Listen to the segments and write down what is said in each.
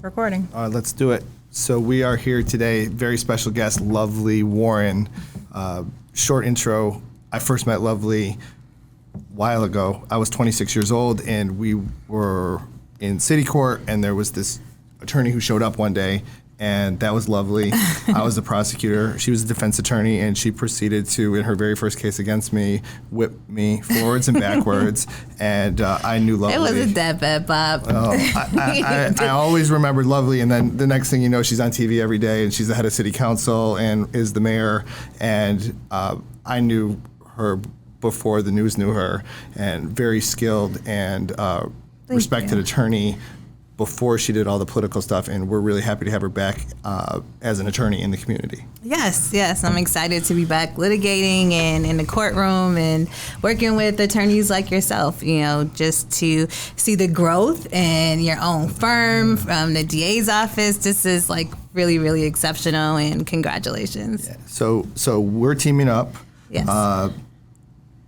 recording. Let's do it. So we are here today, very special guest, Lovely Warren. Short intro, I first met Lovely a while ago. I was 26 years old and we were in city court and there was this attorney who showed up one day and that was Lovely. I was the prosecutor. She was the defense attorney and she proceeded to, in her very first case against me, whip me forwards and backwards. And I knew Lovely. It wasn't that bad, Bob. I always remembered Lovely, and then the next thing you know, she's on TV every day, and she's the head of city council and is the mayor. And I knew her before the news knew her, and very skilled and respected attorney before she did all the political stuff, and we're really happy to have her back as an attorney in the community. Yes, I'm excited to be back litigating and in the courtroom and working with attorneys like yourself, just to see the growth in your own firm from the DA's office. This is like really, really exceptional, and congratulations. Yeah. So we're teaming up. Yes.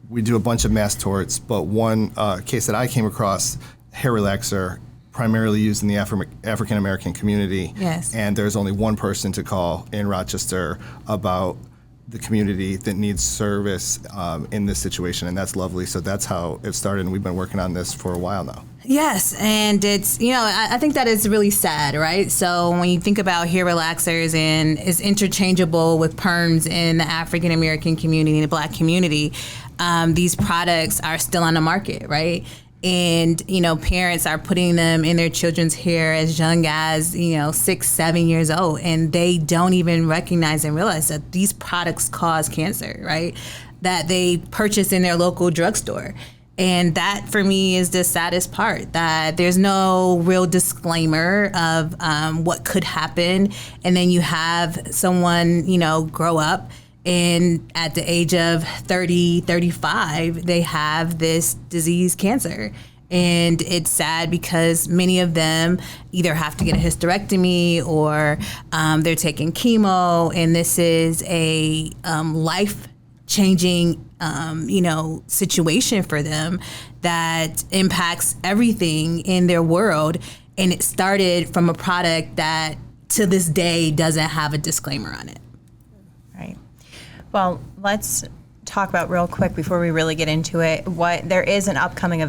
We do a bunch of mass torts, but one case that I came across, hair relaxer, primarily used in the African American community. Yes. And there's only one person to call in Rochester about the community that needs service in this situation, and that's Lovely. So that's how it started, and we've been working on this for a while now. Yes, and it's, I think that is really sad, right? So when you think about hair relaxers and it's interchangeable with perms in the African American community and the Black community, these products are still on the market, right? And, parents are putting them in their children's hair as young as, 6, 7 years old. And they don't even recognize and realize that these products cause cancer, right? That they purchase in their local drugstore. And that, for me, is the saddest part, that there's no real disclaimer of what could happen. And then you have someone, grow up, and at the age of 30, 35, they have this disease, cancer. And it's sad because many of them either have to get a hysterectomy or they're taking chemo. And this is a life-changing, situation for them that impacts everything in their world. And it started from a product that to this day doesn't have a disclaimer on it. Right. Well, let's talk about real quick before we really get into it. There is an upcoming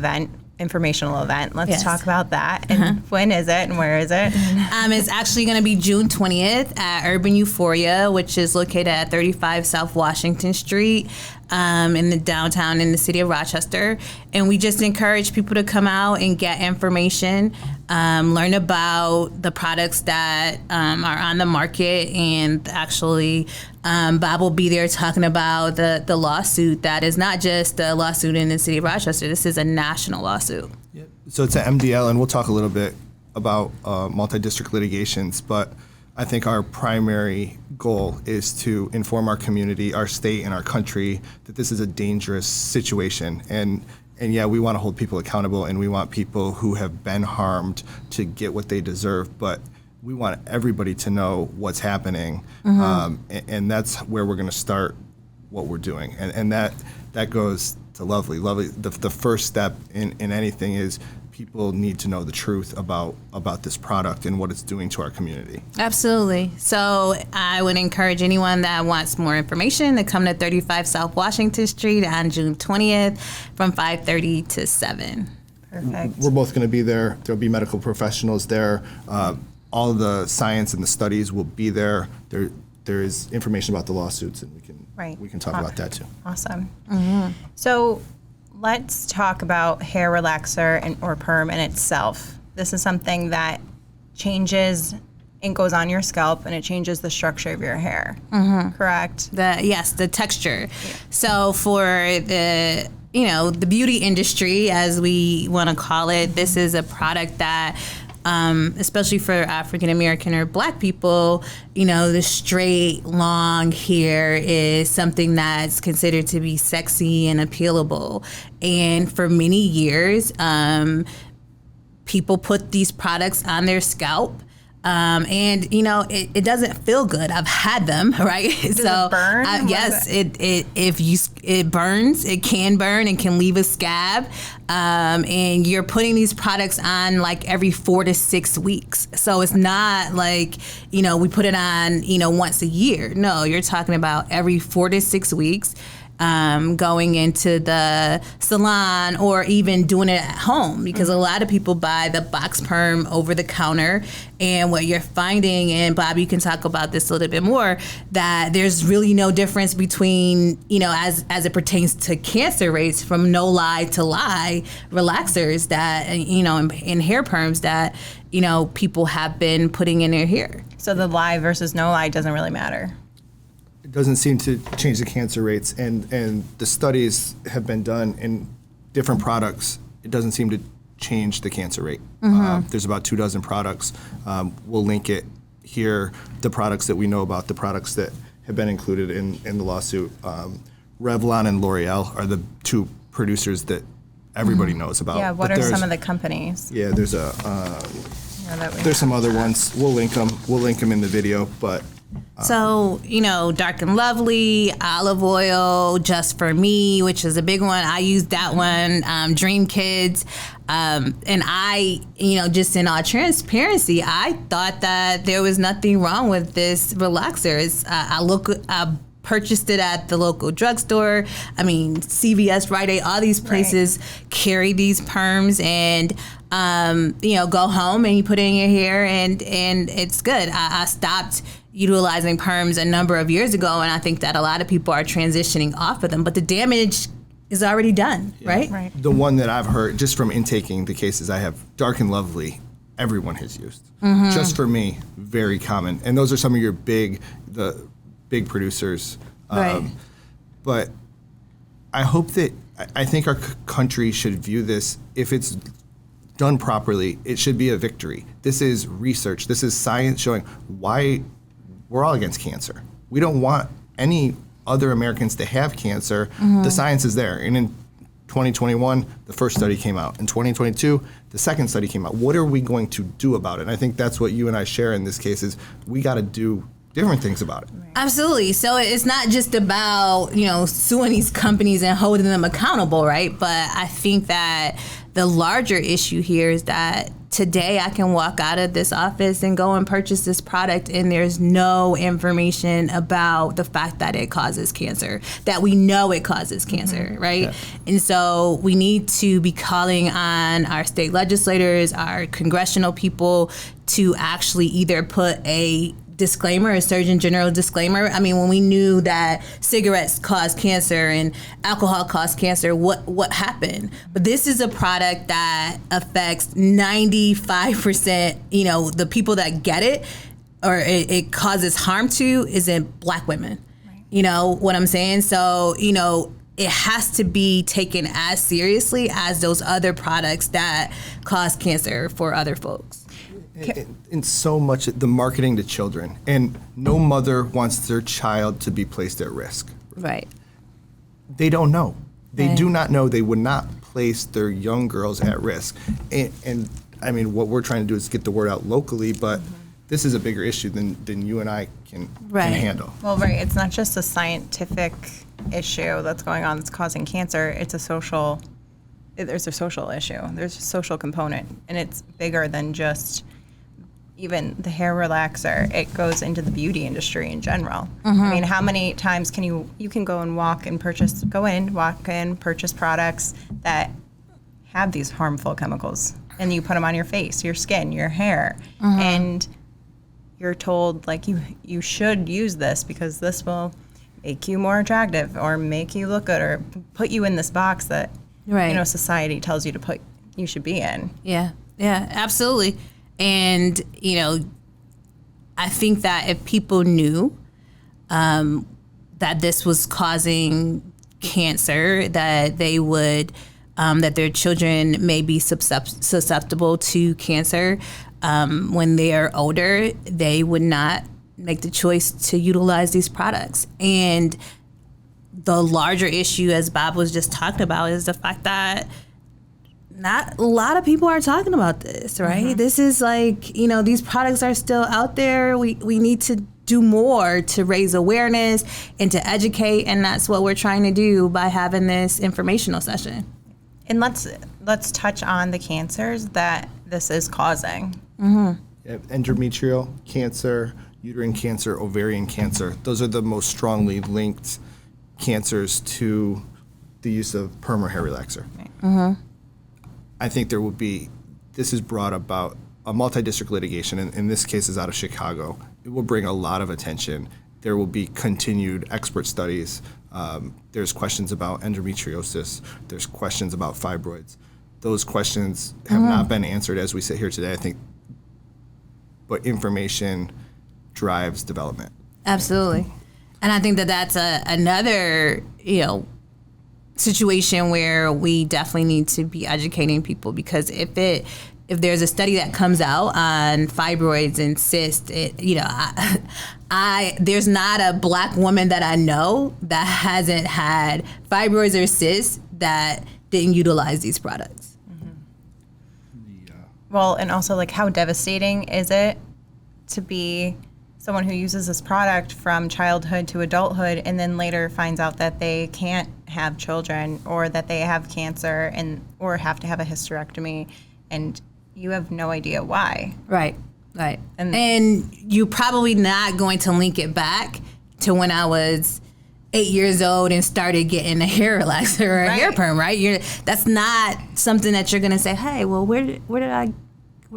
informational event. Let's talk about that. And when is it and where is it? It's actually going to be June 20th at Urban Euphoria, which is located at 35 South Washington Street in the downtown in the city of Rochester. And we just encourage people to come out and get information, learn about the products that are on the market, and actually Bob will be there talking about the lawsuit that is not just a lawsuit in the city of Rochester. This is a national lawsuit. Yeah. So it's an MDL, and we'll talk a little bit about multi-district litigations, but I think our primary goal is to inform our community, our state, and our country that this is a dangerous situation. And yeah, we want to hold people accountable, and we want people who have been harmed to get what they deserve, but we want everybody to know what's happening, and that's where we're going to start what we're doing. And that goes to Lovely. Lovely, the first step in anything is people need to know the truth about this product and what it's doing to our community. Absolutely. So I would encourage anyone that wants more information to come to 35 South Washington Street on June 20th from 5:30 to 7. Perfect. We're both going to be there. There'll be medical professionals there. All the science and the studies will be there. There is information about the lawsuits, and we can talk about that too. Awesome. So let's talk about hair relaxer or perm in itself. This is something that changes and goes on your scalp, and it changes the structure of your hair. Correct? The texture. Yeah. So for the beauty industry, as we want to call it, this is a product that especially for African American or Black people, the straight, long hair is something that's considered to be sexy and appealable. And for many years, people put these products on their scalp And it doesn't feel good. I've had them, right? Does it burn? Yes, it burns. It can burn and can leave a scab. And you're putting these products on like every 4 to 6 weeks. So it's not like we put it on once a year. No, you're talking about every 4 to 6 weeks. Going into the salon or even doing it at home, because a lot of people buy the box perm over the counter, and what you're finding, and Bob, you can talk about this a little bit more, that there's really no difference between, as it pertains to cancer rates from no lie to lie relaxers that, in hair perms that, people have been putting in their hair. So the lie versus no lie doesn't really matter. It doesn't seem to change the cancer rates, and the studies have been done in different products. It doesn't seem to change the cancer rate. There's about 24 products. We'll link it here, the products that we know about, the products that have been included in the lawsuit. Revlon and L'Oreal are the two producers that everybody knows about. Yeah, what are some of the companies? Yeah, there's there's some other ones. We'll link them. We'll link them in the video, but. So, Dark and Lovely, olive oil, Just For Me, which is a big one. I use that one, Dream Kids. And I, just in all transparency, I thought that there was nothing wrong with this relaxer. I purchased it at the local drugstore. I mean, CVS, Rite Aid, all these places carry these perms, and go home and you put it in your hair, and it's good. I stopped utilizing perms a number of years ago, and I think that a lot of people are transitioning off of them, but the damage is already done, right? Right. The one that I've heard, just from intaking the cases I have, Dark and Lovely, everyone has used. Just For Me, very common. And those are some of your big producers. Right. But I hope that, I think our country should view this, if it's done properly, it should be a victory. This is research. This is science showing why we're all against cancer. We don't want any other Americans to have cancer. The science is there. And in 2021, the first study came out. In 2022, the second study came out. What are we going to do about it? And I think that's what you and I share in this case, is we got to do different things about it. Absolutely. So it's not just about, suing these companies and holding them accountable, right? But I think that the larger issue here is that today I can walk out of this office and go and purchase this product, and there's no information about the fact that it causes cancer, that we know it causes cancer, right? Yeah. And so we need to be calling on our state legislators, our congressional people, to actually either put a disclaimer, a Surgeon General disclaimer. I mean, when we knew that cigarettes cause cancer and alcohol cause cancer, what happened? But this is a product that affects 95%, the people that get it, or it causes harm to, is in Black women. Right. You know what I'm saying? So, it has to be taken as seriously as those other products that cause cancer for other folks. In so much, the marketing to children, and no mother wants their child to be placed at risk. Right. They don't know. They do not know. They would not place their young girls at risk. And I mean, what we're trying to do is get the word out locally, but this is a bigger issue than you and I can handle. Well, right. It's not just a scientific issue that's going on that's causing cancer. There's a social issue. There's a social component, and it's bigger than just even the hair relaxer. It goes into the beauty industry in general. I mean, how many times can you can go and walk in, purchase products that have these harmful chemicals, and you put them on your face, your skin, your hair, and you're told like you should use this because this will make you more attractive or make you look good or put you in this box that society tells you you should be in. Yeah, absolutely. And, I think that if people knew that this was causing cancer, that they would, that their children may be susceptible to cancer when they are older, they would not make the choice to utilize these products. And the larger issue, as Bob was just talking about, is the fact that not a lot of people are talking about this, right? This is like, these products are still out there. We need to do more to raise awareness and to educate, and that's what we're trying to do by having this informational session. And let's touch on the cancers that this is causing. Endometrial cancer, uterine cancer, ovarian cancer. Those are the most strongly linked cancers to the use of perm or hair relaxer. Right. I think this has brought about a multi-district litigation, and in this case is out of Chicago. It will bring a lot of attention. There will be continued expert studies. There's questions about endometriosis. There's questions about fibroids. Those questions have not been answered as we sit here today, I think. But information drives development. Absolutely. And I think that that's another, situation where we definitely need to be educating people, because if there's a study that comes out on fibroids and cysts, there's not a Black woman that I know that hasn't had fibroids or cysts that didn't utilize these products. Well, and also, like, how devastating is it to be someone who uses this product from childhood to adulthood and then later finds out that they can't have children, or that they have cancer or have to have a hysterectomy, and you have no idea why. Right. And you're probably not going to link it back to when I was 8 years old and started getting a hair relaxer or a hair perm, right? That's not something that you're going to say, hey, well, where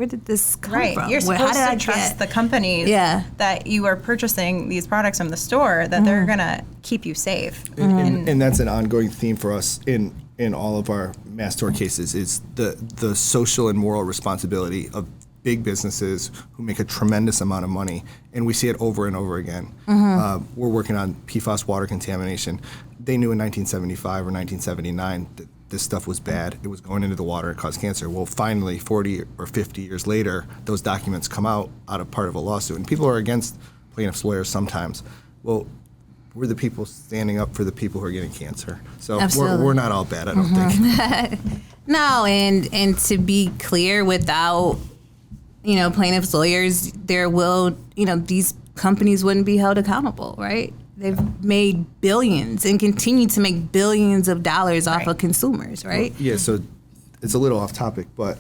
did this come from? You're supposed to trust the companies that you are purchasing these products from the store, that they're going to keep you safe. And that's an ongoing theme for us in all of our mass tort cases, is the social and moral responsibility of big businesses who make a tremendous amount of money. And we see it over and over again. We're working on PFAS water contamination. They knew in 1975 or 1979 that this stuff was bad. It was going into the water. It caused cancer. Well, finally, 40 or 50 years later, those documents come out of part of a lawsuit. And people are against plaintiffs' lawyers sometimes. Well, we're the people standing up for the people who are getting cancer. So we're not all bad, I don't think. No, and to be clear, without plaintiffs' lawyers, these companies wouldn't be held accountable, right? They've made billions and continue to make billions of dollars off of consumers, right? Well, yeah, so it's a little off topic, but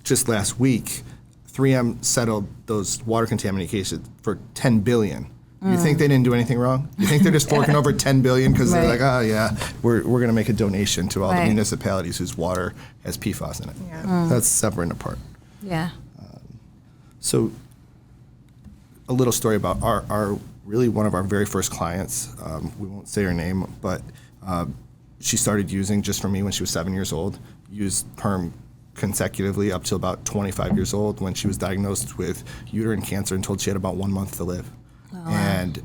just last week, 3M settled those water contamination cases for $10 billion. You think they didn't do anything wrong? You think they're just forking over $10 billion because they're like, oh yeah, we're going to make a donation to all the municipalities whose water has PFAS in it. Yeah. That's separate and apart. Yeah. So a little story about our really one of our very first clients. We won't say her name, but she started using just from me when she was 7 years old, used perm consecutively up to about 25 years old, when she was diagnosed with uterine cancer and told she had about 1 month to live. Oh, wow. And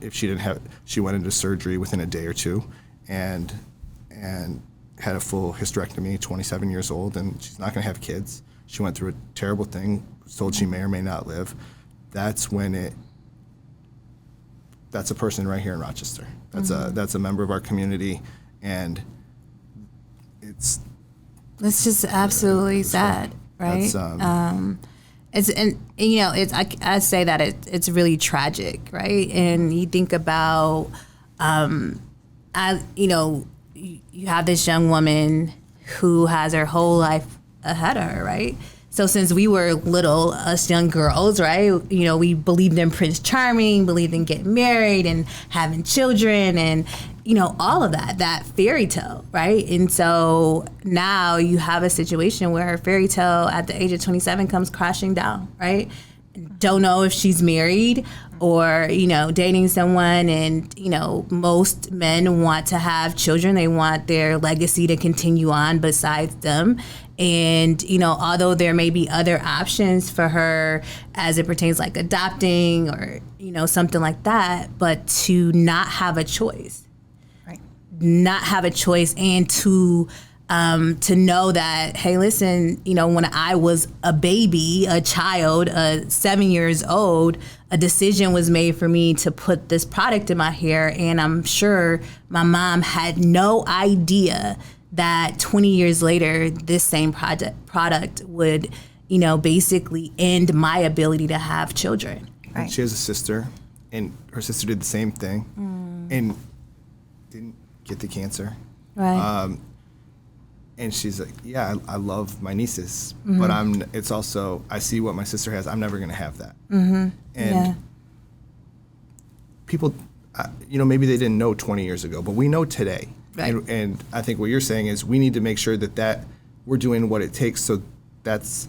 if she didn't have, she went into surgery within a day or two, and had a full hysterectomy, 27 years old, and she's not going to have kids. She went through a terrible thing, was told she may or may not live. That's a person right here in Rochester. That's a member of our community, and it's just absolutely sad, right? I say that it's really tragic, right? And you think about, you have this young woman who has her whole life ahead of her, right? So since we were little, us young girls, right, we believed in Prince Charming, believed in getting married and having children and, all of that fairy tale, right? And so now you have a situation where her fairy tale at the age of 27 comes crashing down, right? Don't know if she's married or, dating someone, and, most men want to have children. They want their legacy to continue on besides them. And, although there may be other options for her as it pertains like adopting or, something like that, but to not have a choice. Right. Not have a choice, and to know that, hey, listen, when I was a baby, a child, 7 years old, a decision was made for me to put this product in my hair, and I'm sure my mom had no idea that 20 years later, this same product would, basically end my ability to have children. Right. She has a sister, and her sister did the same thing, and didn't get the cancer. Right. And she's like, yeah, I love my nieces, but it's also, I see what my sister has. I'm never going to have that. And people, maybe they didn't know 20 years ago, but we know today. Right. And I think what you're saying is we need to make sure that we're doing what it takes so that's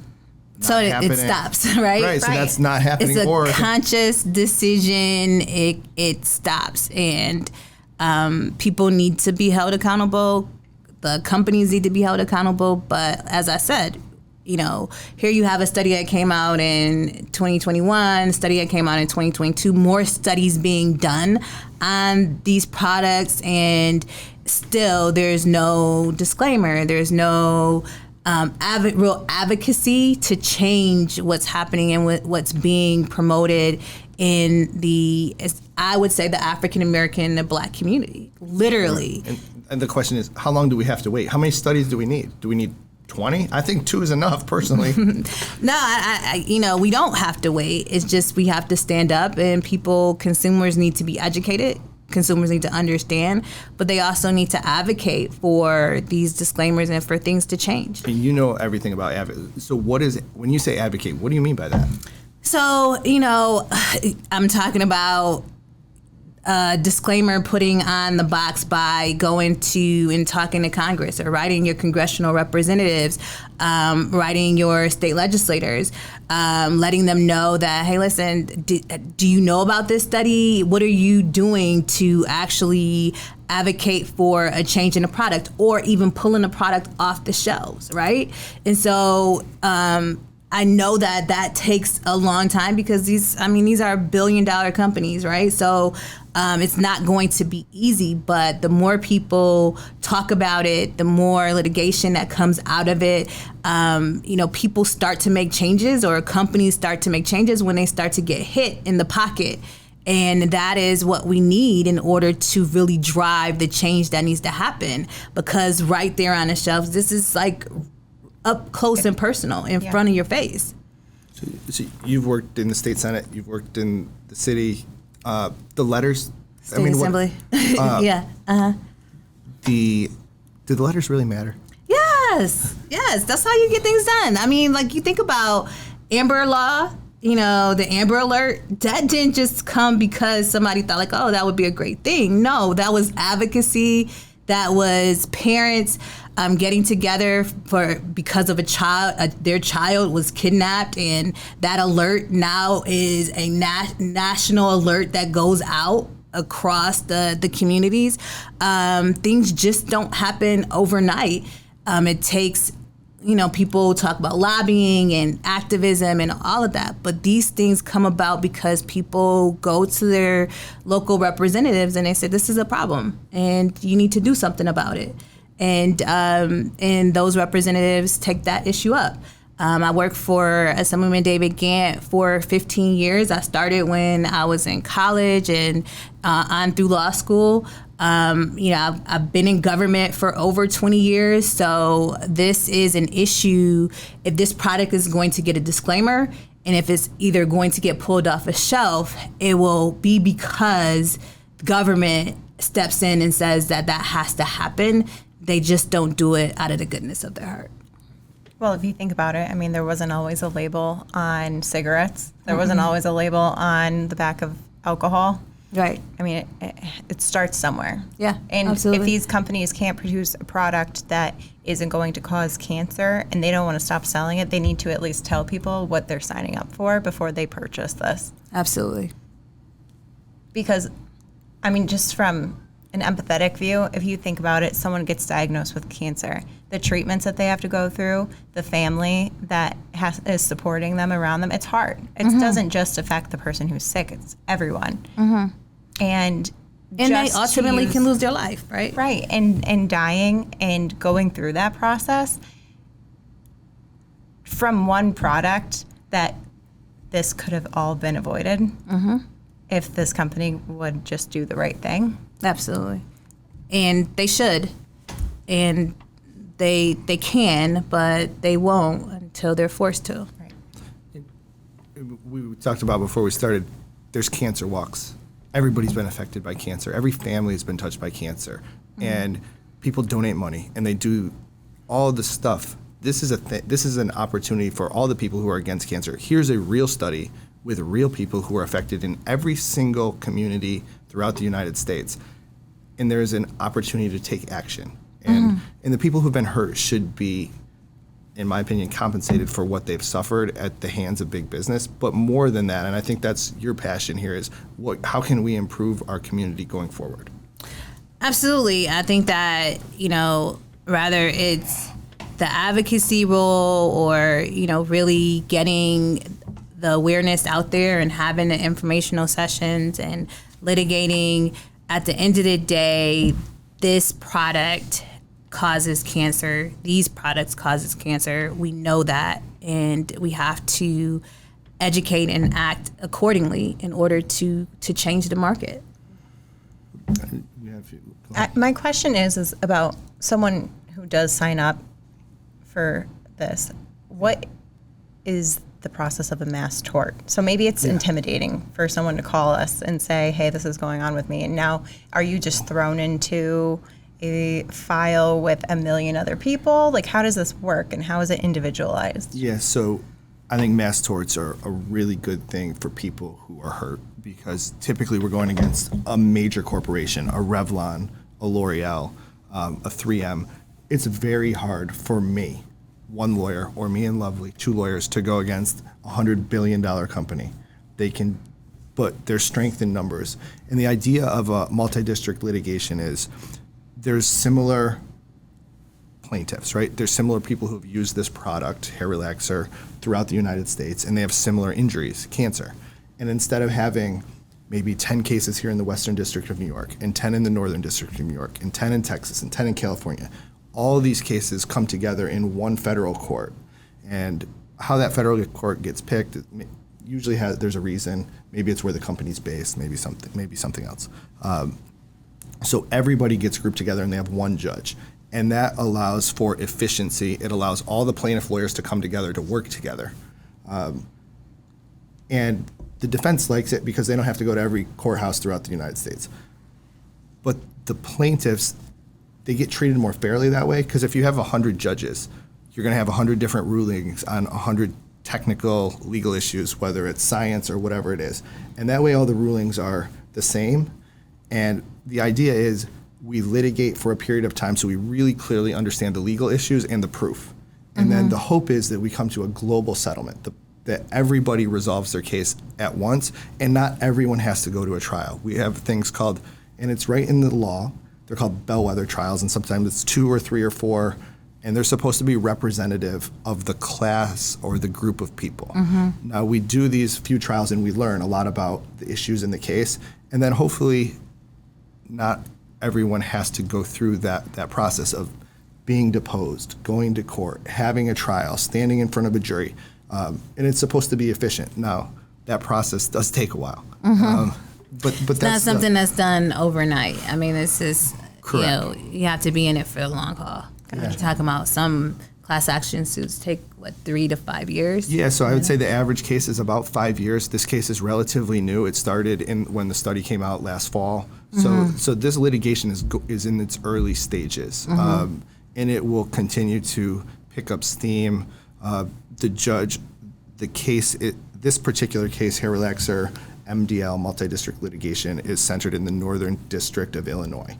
not it stops, right? Right, so that's not happening. It's a conscious decision. It stops. And people need to be held accountable. The companies need to be held accountable. But as I said, here you have a study that came out in 2021, a study that came out in 2022, more studies being done on these products, and still there's no disclaimer. There's no real advocacy to change what's happening and what's being promoted in I would say, the African American and the Black community, literally. And the question is, how long do we have to wait? How many studies do we need? Do we need 20? I think 2 is enough, personally. No, we don't have to wait. It's just we have to stand up, and consumers need to be educated. Consumers need to understand, but they also need to advocate for these disclaimers and for things to change. And you know everything about advocacy. So when you say advocate, what do you mean by that? So, I'm talking about disclaimer putting on the box by going to and talking to Congress, or writing your congressional representatives, writing your state legislators, letting them know that, hey, listen, do you know about this study? What are you doing to actually advocate for a change in a product, or even pulling a product off the shelves, right? And so I know that takes a long time, because these are billion-dollar companies, right? So it's not going to be easy, but the more people talk about it, the more litigation that comes out of it. People start to make changes, or companies start to make changes when they start to get hit in the pocket. And that is what we need in order to really drive the change that needs to happen, because right there on the shelves, this is like up close and personal in front of your face. So you've worked in the state Senate, you've worked in the city, the letters. State Assembly. Yeah. Do the letters really matter? Yes. That's how you get things done. You think about Amber Law, the Amber Alert, that didn't just come because somebody thought that would be a great thing. No, that was advocacy. That was parents getting together because of a child, their child was kidnapped, and that alert now is a national alert that goes out across the communities. Things just don't happen overnight. It takes, people talk about lobbying and activism and all of that, but these things come about because people go to their local representatives and they say, this is a problem and you need to do something about it. And those representatives take that issue up. I worked for Assemblyman David Gant for 15 years. I started when I was in college and on through law school. I've been in government for over 20 years. So this is an issue. If this product is going to get a disclaimer, and if it's either going to get pulled off a shelf, it will be because government steps in and says that has to happen. They just don't do it out of the goodness of their heart. Well, if you think about it, there wasn't always a label on cigarettes. There wasn't always a label on the back of alcohol. Right. It starts somewhere. Yeah, and absolutely. If these companies can't produce a product that isn't going to cause cancer and they don't want to stop selling it, they need to at least tell people what they're signing up for before they purchase this. Absolutely. Because, just from an empathetic view, if you think about it, someone gets diagnosed with cancer, the treatments that they have to go through, the family that is supporting them around them, it's hard. It doesn't just affect the person who's sick, it's everyone. And they ultimately can lose their life, right? Right, and dying and going through that process from one product that this could have all been avoided if this company would just do the right thing. Absolutely. And they should. And they can, but they won't until they're forced to. We talked about before we started, there's cancer walks. Everybody's been affected by cancer. Every family has been touched by cancer. And people donate money and they do all the stuff. This is an opportunity for all the people who are against cancer. Here's a real study with real people who are affected in every single community throughout the United States. And there's an opportunity to take action. And the people who've been hurt should be, in my opinion, compensated for what they've suffered at the hands of big business. But more than that, and I think that's your passion here, is how can we improve our community going forward? Absolutely. I think that, rather it's the advocacy role or, really getting the awareness out there and having the informational sessions and litigating, at the end of the day, this product causes cancer. These products causes cancer. We know that, and we have to educate and act accordingly in order to change the market. My question is about someone who does sign up for this. What is the process of a mass tort? So maybe it's intimidating for someone to call us and say, hey, this is going on with me. And now are you just thrown into a file with a million other people? Like, how does this work and how is it individualized? Yeah, so I think mass torts are a really good thing for people who are hurt, because typically we're going against a major corporation, a Revlon, a L'Oreal, a 3M. It's very hard for me, one lawyer, or me and Lovely, two lawyers, to go against a $100 billion company. They can, but there's strength in numbers. And the idea of a multi-district litigation is there's similar plaintiffs, right? There's similar people who've used this product, hair relaxer, throughout the United States, and they have similar injuries, cancer. And instead of having maybe 10 cases here in the Western District of New York, and 10 in the Northern District of New York, and 10 in Texas, and 10 in California, all of these cases come together in one federal court. And how that federal court gets picked, usually there's a reason. Maybe it's where the company's based, maybe something else. So everybody gets grouped together and they have one judge. And that allows for efficiency. It allows all the plaintiff lawyers to come together to work together. And the defense likes it because they don't have to go to every courthouse throughout the United States. But the plaintiffs, they get treated more fairly that way, because if you have 100 judges, you're going to have 100 different rulings on 100 technical legal issues, whether it's science or whatever it is. And that way all the rulings are the same. And the idea is we litigate for a period of time so we really clearly understand the legal issues and the proof. And then the hope is that we come to a global settlement, that everybody resolves their case at once, and not everyone has to go to a trial. We have things called, and it's right in the law, they're called bellwether trials, and sometimes it's 2 or 3 or 4, and they're supposed to be representative of the class or the group of people. Now, we do these few trials and we learn a lot about the issues in the case, and then hopefully not everyone has to go through that process of being deposed, going to court, having a trial, standing in front of a jury. And it's supposed to be efficient. Now, that process does take a while. But that's not something that's done overnight. I mean, it's just, correct. You have to be in it for the long haul. You're talking about some class action suits take, 3 to 5 years? Yeah, so I would say the average case is about 5 years. This case is relatively new. It started when the study came out last fall. So this litigation is in its early stages. And it will continue to pick up steam. The judge, this particular case, hair relaxer, MDL, multi-district litigation, is centered in the Northern District of Illinois.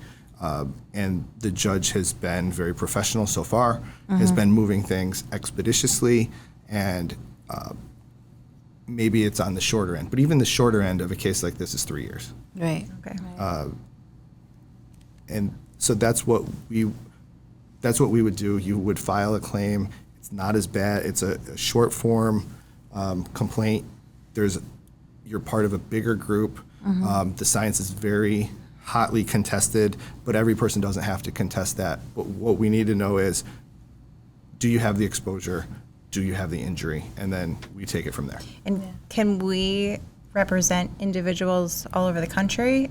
And the judge has been very professional so far, has been moving things expeditiously, and maybe it's on the shorter end. But even the shorter end of a case like this is 3 years. Right. Okay. And so that's what we would do. You would file a claim. It's not as bad. It's a short form complaint. You're part of a bigger group. The science is very hotly contested, but every person doesn't have to contest that. But what we need to know is, do you have the exposure? Do you have the injury? And then we take it from there. And can we represent individuals all over the country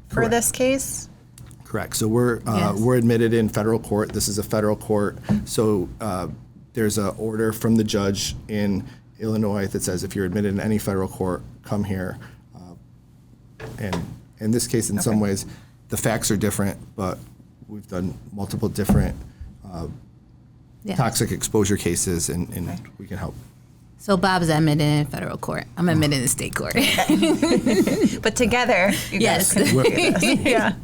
for Correct. this case? Correct. So we're admitted in federal court. This is a federal court. So there's an order from the judge in Illinois that says if you're admitted in any federal court, come here. And in this case, in some ways, the facts are different, but we've done multiple different toxic exposure cases, and we can help. So Bob's admitted in federal court. I'm admitted in state court. But together, you guys can do this. Yeah.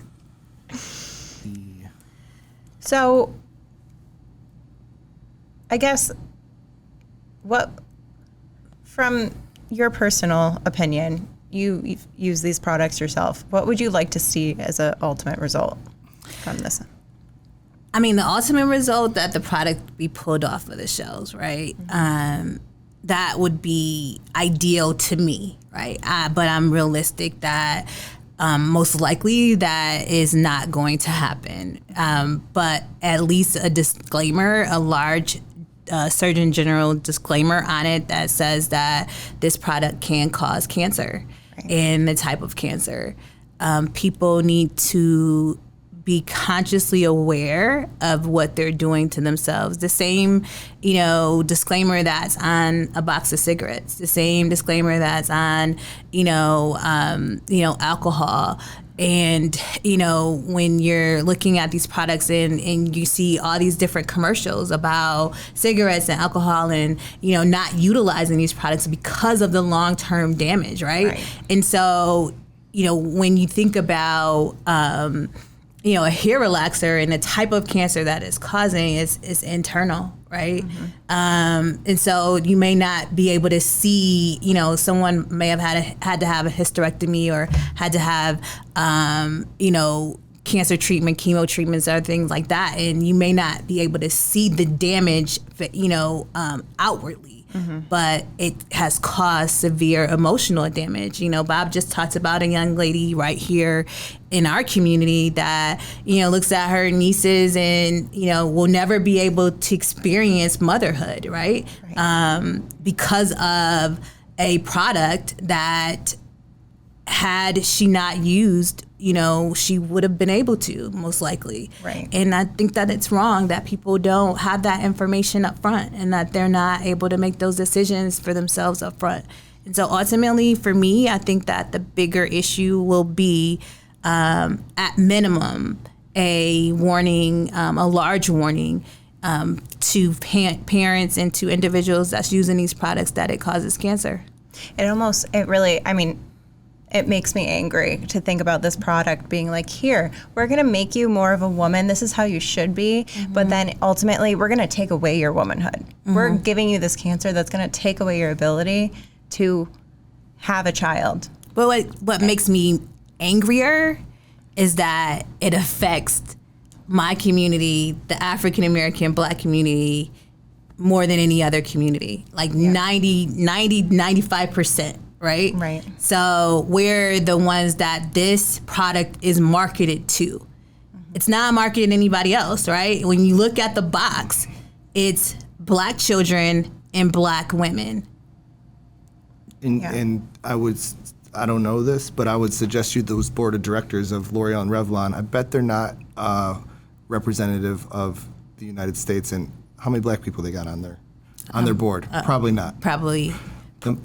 So, I guess, from your personal opinion, you use these products yourself. What would you like to see as an ultimate result from this? I mean, the ultimate result that the product be pulled off of the shelves, right? That would be ideal to me, right? But I'm realistic that most likely that is not going to happen. But at least a disclaimer, a large Surgeon General disclaimer on it that says that this product can cause cancer and the type of cancer. People need to be consciously aware of what they're doing to themselves. The same, disclaimer that's on a box of cigarettes, the same disclaimer that's on, alcohol. And, when you're looking at these products and you see all these different commercials about cigarettes and alcohol and, not utilizing these products because of the long-term damage, right? And so, when you think about, a hair relaxer and the type of cancer that it's causing is internal, right? And so you may not be able to see, someone may have had to have a hysterectomy or had to have, cancer treatment, chemo treatments, other things like that, and you may not be able to see the damage, outwardly. But it has caused severe emotional damage. Bob just talked about a young lady right here in our community that, looks at her nieces and, will never be able to experience motherhood, right? Because of a product that had she not used, she would have been able to, most likely. Right. And I think that it's wrong that people don't have that information up front and that they're not able to make those decisions for themselves up front. And so ultimately, for me, I think that the bigger issue will be, at minimum, a warning, a large warning to parents and to individuals that's using these products that it causes cancer. It makes me angry to think about this product being like, here, we're going to make you more of a woman. This is how you should be. But then ultimately, we're going to take away your womanhood. We're giving you this cancer that's going to take away your ability to have a child. But what makes me angrier is that it affects my community, the African American Black community, more than any other community, like 95%. Right? Right. So we're the ones that this product is marketed to. It's not marketed to anybody else, right? When you look at the box, it's Black children and Black women. And I don't know this, but I would suggest you those board of directors of L'Oreal and Revlon. I bet they're not representative of the United States. And how many Black people they got on their board? Probably not. Probably.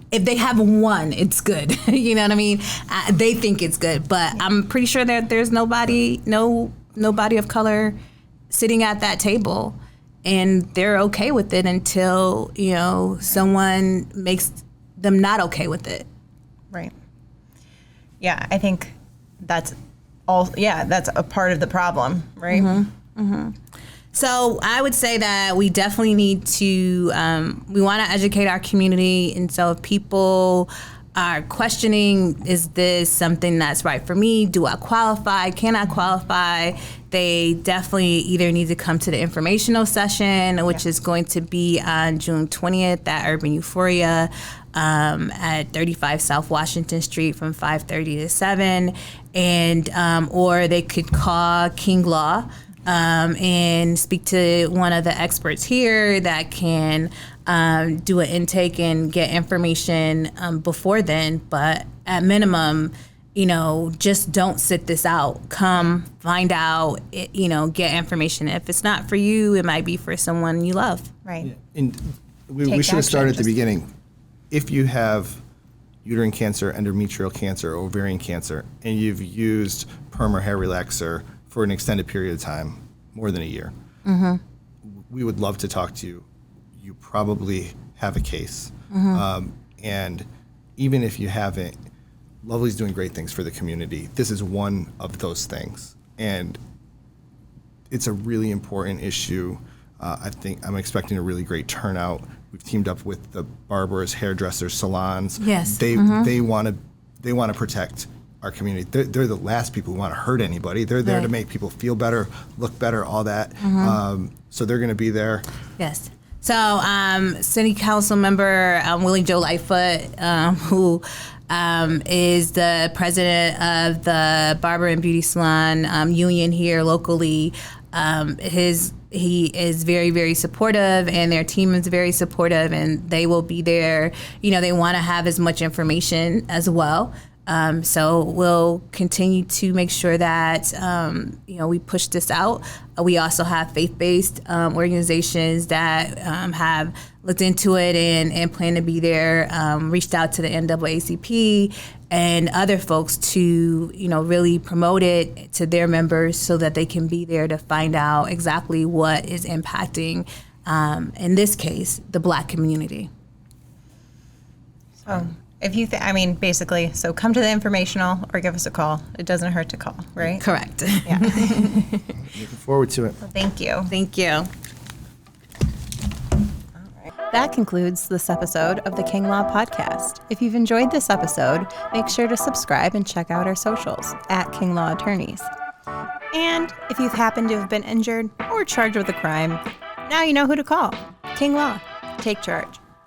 If they have one, it's good. You know what I mean? They think it's good, but I'm pretty sure that there's nobody of color sitting at that table, and they're okay with it until someone makes them not okay with it. Right. Yeah, I think that's all. Yeah, that's a part of the problem, right? So I would say that we definitely need to, we want to educate our community. And so if people are questioning, is this something that's right for me? Do I qualify? Can I qualify? They definitely either need to come to the informational session, which is going to be on June 20th at Urban Euphoria at 35 South Washington Street from 5:30 to 7. And, or they could call King Law and speak to one of the experts here that can do an intake and get information before then. But at minimum, just don't sit this out. Come find out, get information. If it's not for you, it might be for someone you love. Right. Yeah. And we Take should have started at the action. beginning. If you have uterine cancer, endometrial cancer, ovarian cancer, and you've used perm or hair relaxer for an extended period of time, more than a year, we would love to talk to you. You probably have a case. And even if you haven't, Lovely's doing great things for the community. This is one of those things. And it's a really important issue. I think I'm expecting a really great turnout. We've teamed up with the barbers, hairdressers, salons. Yes. They want to protect our community. They're the last people who want to hurt anybody. They're there to Right. make people feel better, look better, all that. So they're going to be there. Yes. So, City Council member Willie Joe Lightfoot, who is the president of the Barber and Beauty Salon union here locally, he is very, very supportive, and their team is very supportive, and they will be there. They want to have as much information as well. So we'll continue to make sure that, we push this out. We also have faith-based organizations that have looked into it and plan to be there, reached out to the NAACP and other folks to, really promote it to their members so that they can be there to find out exactly what is impacting, in this case, the Black community. So if you, basically, so come to the informational or give us a call. It doesn't hurt to call, right? Correct. Yeah. Looking forward to it. Well, thank you. Thank you. That concludes this episode of the King Law Podcast. If you've enjoyed this episode, make sure to subscribe and check out our socials at King Law Attorneys. And if you've happened to have been injured or charged with a crime, now you know who to call. King Law. Take charge.